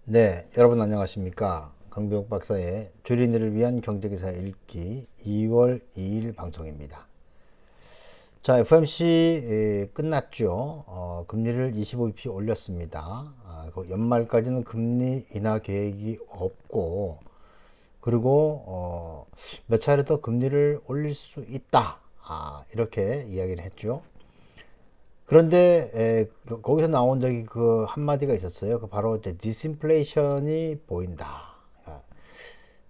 네, 여러분 안녕하십니까? 강병욱 박사의 주린이를 위한 경제기사 읽기 2월 2일 방송입니다. 자, FOMC 끝났죠. 금리를 25bp 올렸습니다. 그 연말까지는 금리 인하 계획이 없고, 그리고 몇 차례 더 금리를 올릴 수 있다. 이렇게 이야기를 했죠. 그런데 거기서 나온 적이 그 한마디가 있었어요. 그 바로 이제 디스인플레이션이 보인다.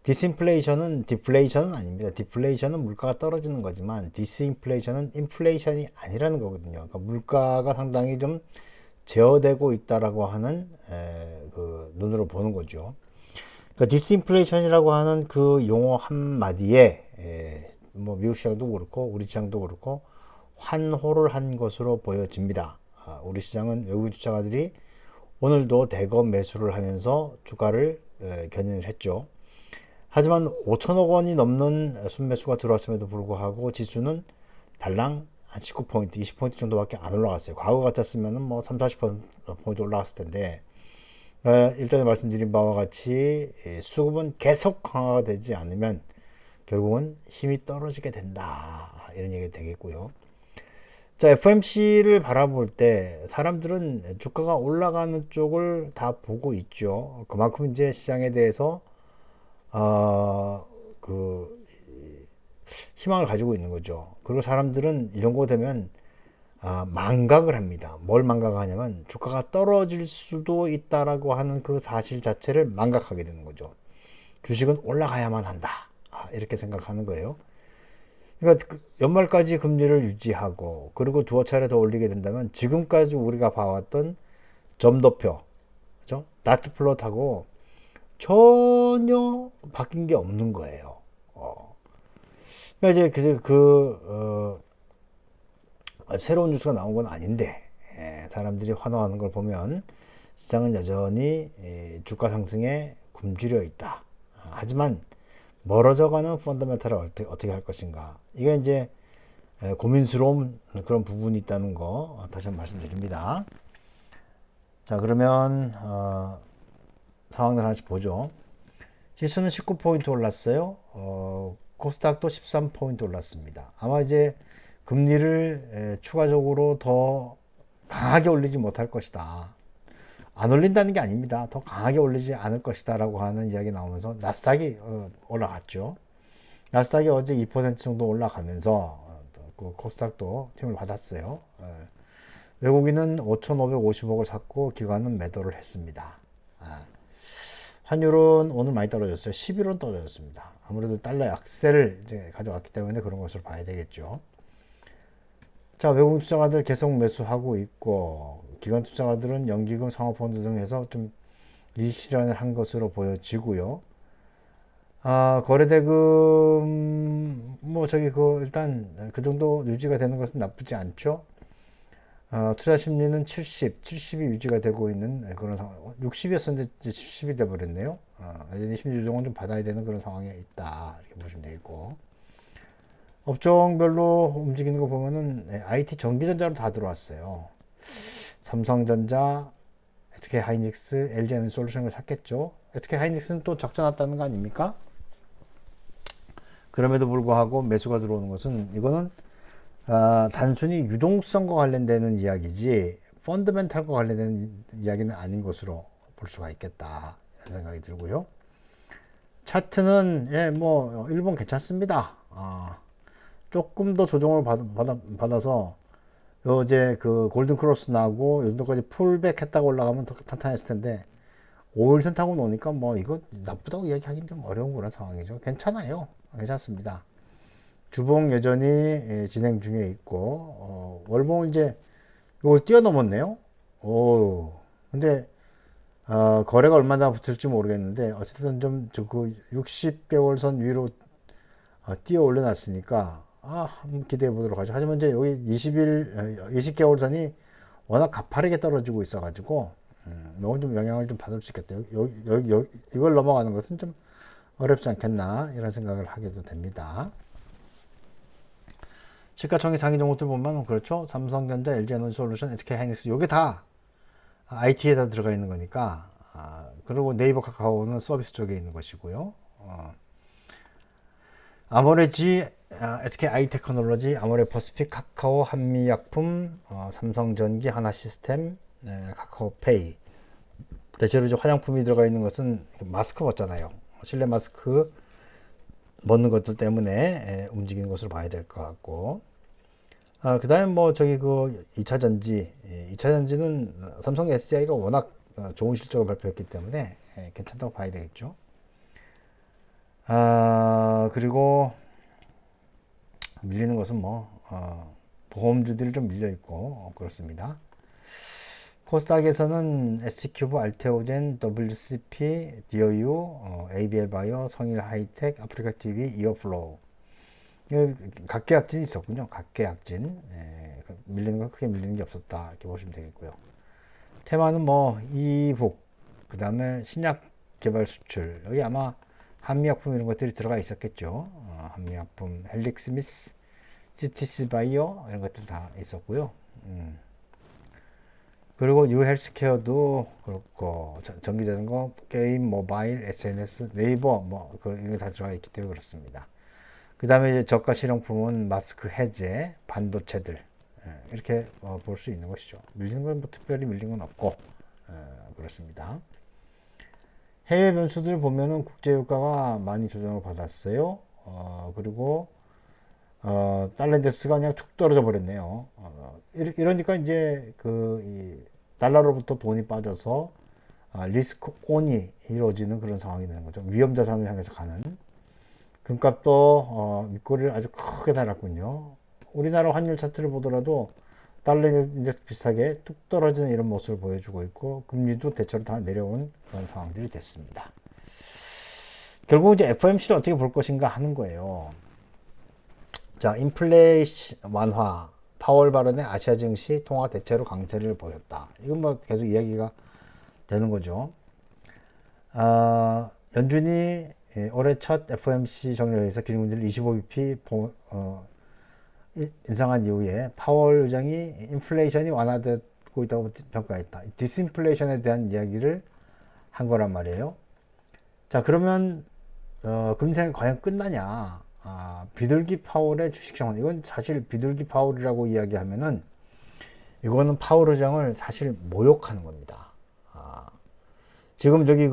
디스인플레이션은 디플레이션은 아닙니다. 디플레이션은 물가가 떨어지는 거지만 디스인플레이션은 인플레이션이 아니라는 거거든요. 그러니까 물가가 상당히 좀 제어되고 있다라고 하는 그 눈으로 보는 거죠. 그러니까 디스인플레이션이라고 하는 그 용어 한마디에 뭐 미국 시장도 그렇고 우리 시장도 그렇고 환호를 한 것으로 보여집니다. 우리 시장은 외국인 투자가들이 오늘도 대거 매수를 하면서 주가를 견인을 했죠. 하지만 5천억 원이 넘는 순매수가 들어왔음에도 불구하고 지수는 달랑 한 19포인트, 20포인트 정도밖에 안 올라갔어요. 과거 같았으면 뭐 3, 40포인트 올라갔을 텐데 일전에 말씀드린 바와 같이 수급은 계속 강화가 되지 않으면 결국은 힘이 떨어지게 된다. 이런 얘기가 되겠고요. 자, FMC를 바라볼 때 사람들은 주가가 올라가는 쪽을 다 보고 있죠. 그만큼 이제 시장에 대해서 그 희망을 가지고 있는 거죠. 그리고 사람들은 이 정도 되면 망각을 합니다. 뭘 망각하냐면 주가가 떨어질 수도 있다라고 하는 그 사실 자체를 망각하게 되는 거죠. 주식은 올라가야만 한다. 이렇게 생각하는 거예요. 그러니까 연말까지 금리를 유지하고 그리고 두어 차례 더 올리게 된다면 지금까지 우리가 봐왔던 점도표, 그죠? 다트 플롯하고 전혀 바뀐 게 없는 거예요. 그러니까 이제 새로운 뉴스가 나온 건 아닌데 사람들이 환호하는 걸 보면 시장은 여전히 주가 상승에 굶주려 있다. 하지만 멀어져가는 펀더멘탈을 어떻게 할 것인가. 이게 이제 고민스러운 그런 부분이 있다는 거 다시 한번 말씀드립니다. 자, 그러면 상황들 하나씩 보죠. 지수는 19포인트 올랐어요. 코스닥도 13포인트 올랐습니다. 아마 이제 금리를 추가적으로 더 강하게 올리지 못할 것이다. 안 올린다는 게 아닙니다. 더 강하게 올리지 않을 것이다 라고 하는 이야기 나오면서 나스닥이 올라갔죠. 나스닥이 어제 2% 정도 올라가면서 그 코스닥도 힘을 받았어요. 외국인은 5,550억을 샀고 기관은 매도를 했습니다. 환율은 오늘 많이 떨어졌어요. 11원 떨어졌습니다. 아무래도 달러 약세를 이제 가져왔기 때문에 그런 것을 봐야 되겠죠. 자, 외국 투자가들 계속 매수하고 있고 기관 투자가들은 연기금, 상호펀드 등 해서 좀 이익 실현을 한 것으로 보여지고요. 거래대금 뭐 저기 그 일단 그 정도 유지가 되는 것은 나쁘지 않죠. 투자 심리는 70이 유지가 되고 있는 그런 상황. 60이었었는데 70이 돼버렸네요. 여전히 심리 조정은 좀 받아야 되는 그런 상황에 있다. 이렇게 보시면 되겠고. 업종별로 움직이는 거 보면은 IT 전기전자로 다 들어왔어요. 삼성전자, SK 하이닉스, LG 에너지솔루션을 샀겠죠. SK 하이닉스는 또 적자 났다는 거 아닙니까? 그럼에도 불구하고 매수가 들어오는 것은 이거는 단순히 유동성과 관련되는 이야기지 펀더멘탈과 관련된 이야기는 아닌 것으로 볼 수가 있겠다 이런 생각이 들고요. 차트는 뭐 일본 괜찮습니다. 조금 더 조정을 받아서 어제 그 골든 크로스 나고 요 정도까지 풀백 했다고 올라가면 더 탄탄했을 텐데 5일선 타고 노니까 뭐 이거 나쁘다고 이야기하기는 좀 어려운 그런 상황이죠. 괜찮아요. 괜찮습니다. 주봉 여전히 진행 중에 있고 월봉은 이제 이걸 뛰어넘었네요. 오, 근데 거래가 얼마나 붙을지 모르겠는데 어쨌든 좀 그 60개월 선 위로 뛰어 올려놨으니까 한번 기대해 보도록 하죠. 하지만 이제 여기 20개월 선이 워낙 가파르게 떨어지고 있어가지고 이건 좀 영향을 좀 받을 수 있겠다. 이걸 넘어가는 것은 좀 어렵지 않겠나 이런 생각을 하게도 됩니다. 시가총액 상위 종목들 보면 그렇죠. 삼성전자, LG에너지솔루션, SK하이닉스 요게 다 IT에다 들어가 있는 거니까 그리고 네이버 카카오는 서비스 쪽에 있는 것이고요. 아모레지, SK 아이테크놀로지, 아모레 퍼시픽, 카카오, 한미약품, 삼성전기, 하나시스템, 카카오페이. 대체로 이제 화장품이 들어가 있는 것은 마스크 벗잖아요. 실내 마스크 벗는 것들 때문에 움직이는 것으로 봐야 될 것 같고. 그 다음에 뭐 저기 그 2차 전지, 2차 전지는 삼성 SDI가 워낙 좋은 실적을 발표했기 때문에 괜찮다고 봐야 되겠죠. 그리고 밀리는 것은 뭐 보험주들이 좀 밀려 있고 그렇습니다. 코스닥에서는 SC큐브, 알테오젠, WCP, DOU, ABL 바이오, 성일 하이텍, 아프리카 TV, 이어플로우. 각계약진이 있었군요. 각계약진. 밀리는 건 크게 밀리는 게 없었다. 이렇게 보시면 되겠고요. 테마는 뭐 이북, 그 다음에 신약 개발 수출. 여기 아마 한미약품 이런 것들이 들어가 있었겠죠. 한미약품, 헬릭스미스, CTC 바이오 이런 것들 다 있었고요. 그리고 뉴헬스케어도 그렇고 전기자전거, 게임, 모바일, SNS, 네이버 뭐 이런 게 다 들어가 있기 때문에 그렇습니다. 그 다음에 이제 저가 실용품은 마스크 해제, 반도체들 이렇게 볼 수 있는 것이죠. 밀리는 건 뭐 특별히 밀린 건 없고 그렇습니다. 해외 변수들 보면은 국제유가가 많이 조정을 받았어요. 그리고 달러 인덱스가 그냥 툭 떨어져 버렸네요. 이러니까 이제 이 달러로부터 돈이 빠져서 리스크 온이 이루어지는 그런 상황이 되는 거죠. 위험 자산을 향해서 가는. 금값도 밑꼬리를 아주 크게 달았군요. 우리나라 환율 차트를 보더라도 달러 인덱스 비슷하게 뚝 떨어지는 이런 모습을 보여주고 있고 금리도 대체로 다 내려온 그런 상황들이 됐습니다. 결국 이제 FOMC를 어떻게 볼 것인가 하는 거예요. 자, 인플레이션 완화, 파월 발언의 아시아 증시 통화 대체로 강세를 보였다. 이건 뭐 계속 이야기가 되는 거죠. 연준이 올해 첫 FOMC 정례에서 기준금리를 25bp 인상한 이후에 파월 의장이 인플레이션이 완화되고 있다고 평가했다. 디스인플레이션에 대한 이야기를 한 거란 말이에요. 자, 그러면 금리 인상이 과연 끝나냐? 비둘기 파월의 주식 상황. 이건 사실 비둘기 파월이라고 이야기하면은 이거는 파월 의장을 사실 모욕하는 겁니다. 지금 저기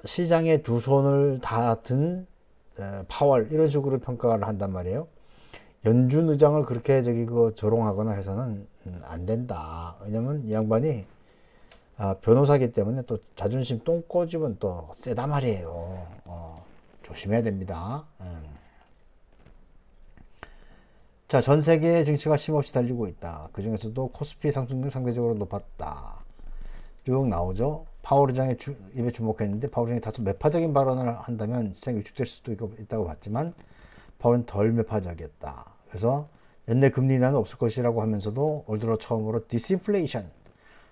시장에 두 손을 다 든 파월 이런 식으로 평가를 한단 말이에요. 연준 의장을 그렇게 저기 조롱하거나 해서는 안 된다. 왜냐면 이 양반이 변호사기 때문에 또 자존심 똥 꼬집은 또 세다 말이에요. 조심해야 됩니다. 자, 전 세계 증시가 쉼없이 달리고 있다. 그 중에서도 코스피 상승률 상대적으로 높았다. 쭉 나오죠. 파월 의장의 입에 주목했는데 파월 의장이 다소 매파적인 발언을 한다면 시장이 위축될 수도 있다고 봤지만 파월은 덜 매파적이었다. 그래서 연내 금리 인하는 없을 것이라고 하면서도 올 들어 처음으로 디스인플레이션,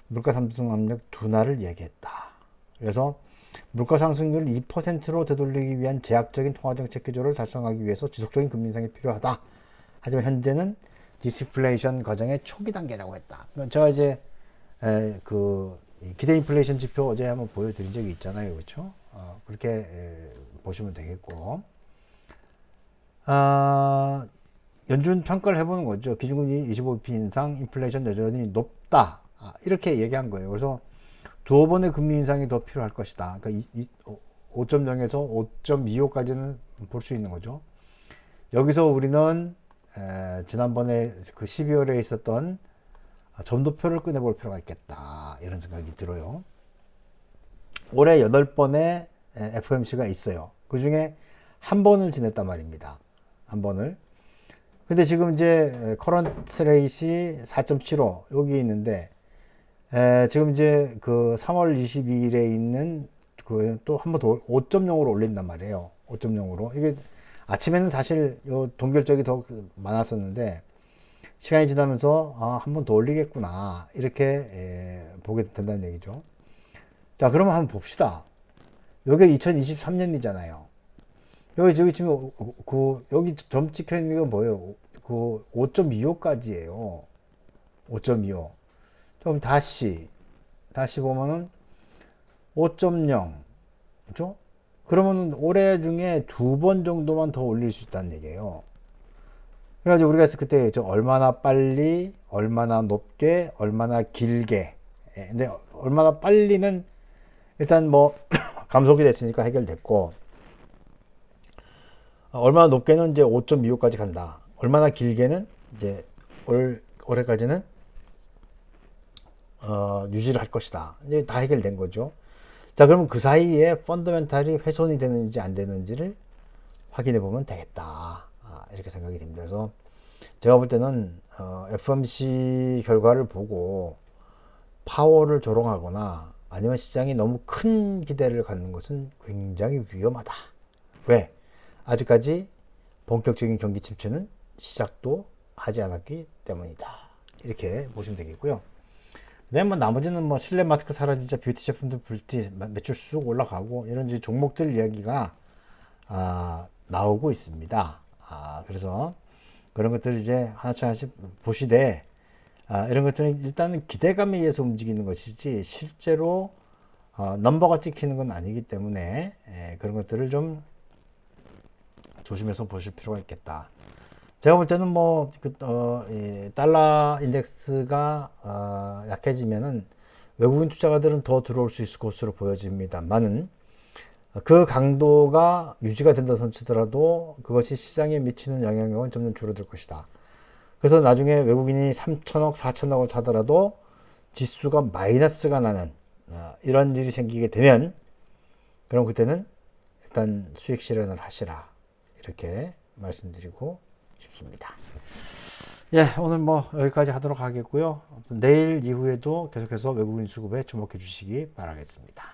물가 상승 압력 둔화를 얘기했다. 그래서 물가 상승률을 2%로 되돌리기 위한 제약적인 통화정책 기조를 달성하기 위해서 지속적인 금리 인상이 필요하다. 하지만 현재는 디스플레이션 과정의 초기 단계라고 했다. 제가 이제 기대 인플레이션 지표 어제 한번 보여드린 적이 있잖아요, 그렇죠? 그렇게 보시면 되겠고, 연준 평가를 해보는 거죠. 기준금리 25bp 인상, 인플레이션 여전히 높다. 이렇게 얘기한 거예요. 그래서 두어 번의 금리 인상이 더 필요할 것이다. 그러니까 5.0에서 5.25까지는 볼 수 있는 거죠. 여기서 우리는 지난번에 그 12월에 있었던 점도표를 꺼내볼 필요가 있겠다. 이런 생각이 들어요. 올해 8번의 FOMC가 있어요. 그 중에 한 번을 지냈단 말입니다. 한 번을. 근데 지금 이제 커런트 레이시 4.75 여기 있는데 지금 이제 그 3월 22일에 있는 그 또 한 번 더 5.0으로 올린단 말이에요. 5.0으로. 이게 아침에는 사실 요 동결적이 더 많았었는데 시간이 지나면서 한 번 더 올리겠구나 이렇게 보게 된다는 얘기죠. 자, 그러면 한번 봅시다. 여기 2023년이잖아요. 여기 지금 여기 점 찍혀 있는 게 뭐예요? 그 5.25까지예요. 5.25. 좀 다시 보면은 5.0, 그죠? 그러면은 올해 중에 2번 정도만 더 올릴 수 있다는 얘기예요. 그래가지고 우리가 그때 얼마나 빨리, 얼마나 높게, 얼마나 길게. 예, 근데 얼마나 빨리는 일단 뭐 감속이 됐으니까 해결됐고, 얼마나 높게는 이제 5.25까지 간다. 얼마나 길게는 이제 올해까지는 유지를 할 것이다. 이제 다 해결된 거죠. 자, 그러면 그 사이에 펀더멘탈이 훼손이 되는지 안 되는지를 확인해 보면 되겠다. 이렇게 생각이 됩니다. 그래서 제가 볼 때는 FOMC 결과를 보고 파월을 조롱하거나 아니면 시장이 너무 큰 기대를 갖는 것은 굉장히 위험하다. 왜? 아직까지 본격적인 경기 침체는 시작도 하지 않았기 때문이다. 이렇게 보시면 되겠고요. 네, 뭐 나머지는 뭐 실내 마스크 사라지자 뷰티 제품들 불티 매출 쑥 올라가고 이런 이제 종목들 이야기가 나오고 있습니다. 그래서 그런 것들 이제 하나씩 보시되 이런 것들은 일단은 기대감에 의해서 움직이는 것이지 실제로 넘버가 찍히는 건 아니기 때문에 그런 것들을 좀 조심해서 보실 필요가 있겠다. 제가 볼 때는 뭐 달러 인덱스가 약해지면은 외국인 투자가들은 더 들어올 수 있을 것으로 보여집니다만은 그 강도가 유지가 된다 손치더라도 그것이 시장에 미치는 영향력은 점점 줄어들 것이다. 그래서 나중에 외국인이 3천억, 4천억을 사더라도 지수가 마이너스가 나는 이런 일이 생기게 되면 그럼 그때는 일단 수익 실현을 하시라. 이렇게 말씀드리고 싶습니다. 예, 오늘 뭐 여기까지 하도록 하겠고요. 내일 이후에도 계속해서 외국인 수급에 주목해 주시기 바라겠습니다.